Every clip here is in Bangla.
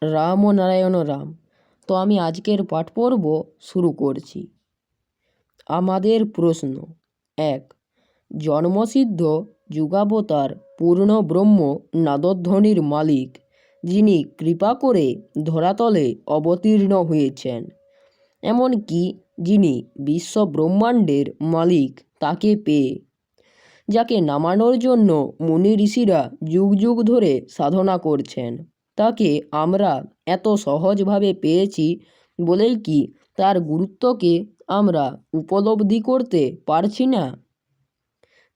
রাম ও নারায়ণ রাম। তো আমি আজকের পাঠ পর্ব শুরু করছি। আমাদের প্রশ্ন 1। জন্মসিদ্ধ যুগাবতার পূর্ণ ব্রহ্ম নাদধ্বনির মালিক, যিনি কৃপা করে ধরাতলে অবতীর্ণ হয়েছেন, এমনকি যিনি বিশ্ব ব্রহ্মাণ্ডের মালিক, তাকে পেয়ে, যাকে নামানোর জন্য মুনি ঋষিরা যুগ যুগ ধরে সাধনা করছেন, তাকে আমরা এত সহজভাবে পেয়েছি বলেই কি তার গুরুত্বকে আমরা উপলব্ধি করতে পারছি না?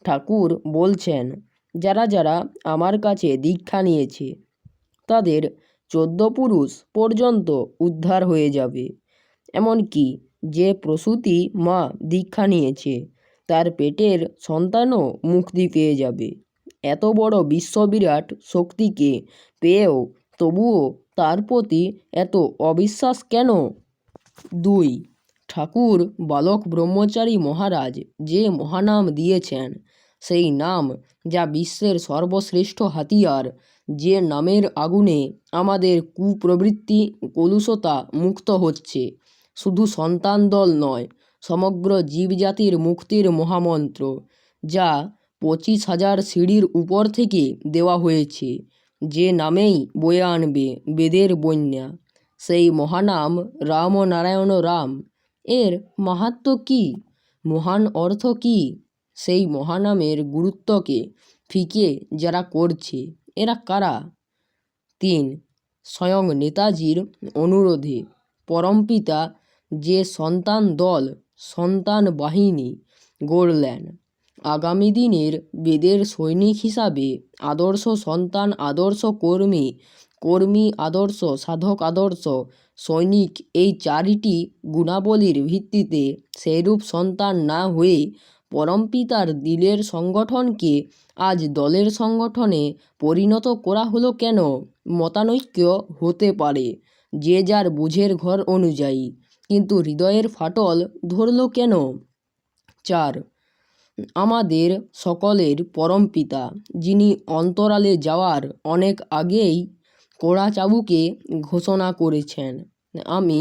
ঠাকুর বলছেন, যারা যারা আমার কাছে দীক্ষা নিয়েছে তাদের 14 পুরুষ পর্যন্ত উদ্ধার হয়ে যাবে। এমনকি যে প্রসূতি মা দীক্ষা নিয়েছে তার পেটের সন্তানও মুক্তি পেয়ে যাবে। এত বড় বিশ্ববিরাট শক্তিকে পেয়েও তবুও তার প্রতি এত অবিশ্বাস কেন? 2। ঠাকুর বালক ব্রহ্মচারী মহারাজ যে মহানাম দিয়েছেন, সেই নাম যা বিশ্বের সর্বশ্রেষ্ঠ হাতিয়ার, যে নামের আগুনে আমাদের কুপ্রবৃত্তি কলুষতা মুক্ত হচ্ছে, শুধু সন্তান দল নয়, সমগ্র জীবজাতির মুক্তির মহামন্ত্র, যা 25,000 সিঁড়ির উপর থেকে দেওয়া হয়েছে, যে নামেই বয়ে আনবে বেদের বন্যা, সেই মহানাম রাম ও নারায়ণ রাম। এর মাহাত্ম্য কী? মহান অর্থ কী? সেই মহানামের গুরুত্বকে ফিকে যারা করছে, এরা কারা? 3। স্বয়ং নেতাজির অনুরোধে পরমপিতা যে সন্তান দল, সন্তান বাহিনী গড়লেন, আগামী দিনের বেদের সৈনিক হিসাবে আদর্শ সন্তান, আদর্শ কর্মী, কর্মী আদর্শ, সাধক আদর্শ, সৈনিক, এই 4টি গুণাবলীর ভিত্তিতে সেইরূপ সন্তান না হয়ে পরমপিতার দিলের সংগঠনকে আজ দলের সংগঠনে পরিণত করা হলো কেন? মতানৈক্য হতে পারে যে যার বুঝের ঘর অনুযায়ী, কিন্তু হৃদয়ের ফাটল ধরল কেন? 4। আমাদের সকলের পরমপিতা, যিনি অন্তরালে যাওয়ার অনেক আগেই কড়া চাবুকে ঘোষণা করেছেন, আমি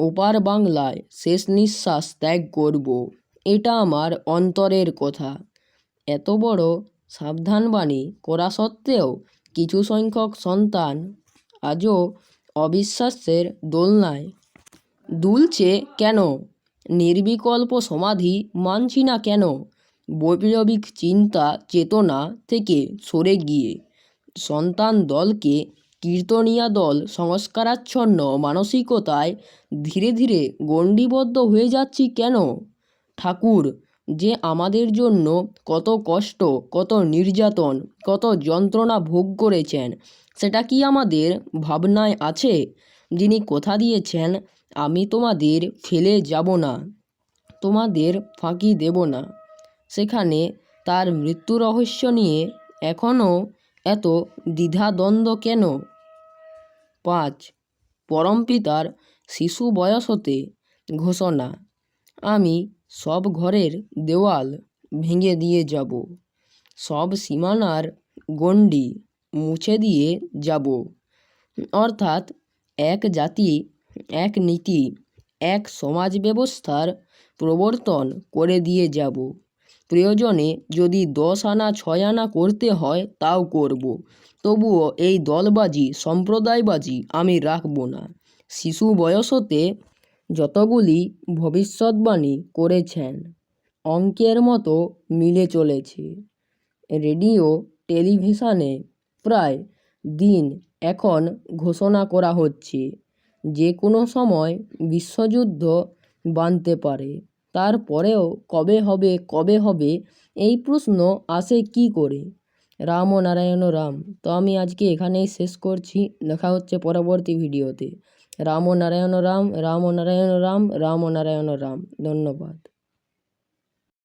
ওপার বাংলায় শেষ নিঃশ্বাস ত্যাগ করব। এটা আমার অন্তরের কথা। এত বড় সাবধানবাণী করা সত্ত্বেও কিছু সংখ্যক সন্তান আজও অবিশ্বাসের দোলনায় দুলছে কেন? নির্বিকল্প সমাধি মানছি না কেন? বৈপ্লবিক চিন্তা চেতনা থেকে সরে গিয়ে সন্তান দলকে কীর্তনিয়া দল সংস্কারাচ্ছন্ন মানসিকতায় ধীরে ধীরে গণ্ডিবদ্ধ হয়ে যাচ্ছি কেন? ঠাকুর যে আমাদের জন্য কত কষ্ট, কত নির্যাতন, কত যন্ত্রণা ভোগ করেছেন, সেটা কি আমাদের ভাবনায় আছে? যিনি কথা দিয়েছেন, আমি তোমাদের ফেলে যাব না, তোমাদের ফাঁকি দেব না, সেখানে তার মৃত্যু রহস্য নিয়ে এখনও এত দ্বিধাদ্বন্দ্ব কেন? 5। পরমপিতার শিশু বয়স হতে ঘোষণা, আমি সব ঘরের দেওয়াল ভেঙে দিয়ে যাব, সব সীমানার গণ্ডি মুছে দিয়ে যাব, অর্থাৎ এক জাতি, এক নীতি, এক সমাজ ব্যবস্থার প্রবর্তন করে দিয়ে যাব। প্রয়োজনে যদি 10 আনা 6 আনা করতে হয় তাও করব, তবুও এই দলবাজি সম্প্রদায়বাজি আমি রাখব না। শিশু বয়স হতে যতগুলি ভবিষ্যৎবাণী করেছেন, অঙ্কের মতো মিলে চলেছে। রেডিও টেলিভিশনে প্রায় দিন এখন ঘোষণা করা হচ্ছে যে কোনো সময় বিশ্বযুদ্ধ বাঁধতে পারে। তারপরেও কবে হবে এই প্রশ্ন আসে কি করে? রাম ও নারায়ণ রাম। তো আমি আজকে এখানেই শেষ করছি। দেখা হচ্ছে পরবর্তী ভিডিওতে। রাম ও নারায়ণ রাম, রাম ও নারায়ণ রাম, রাম ও নারায়ণ রাম। ধন্যবাদ।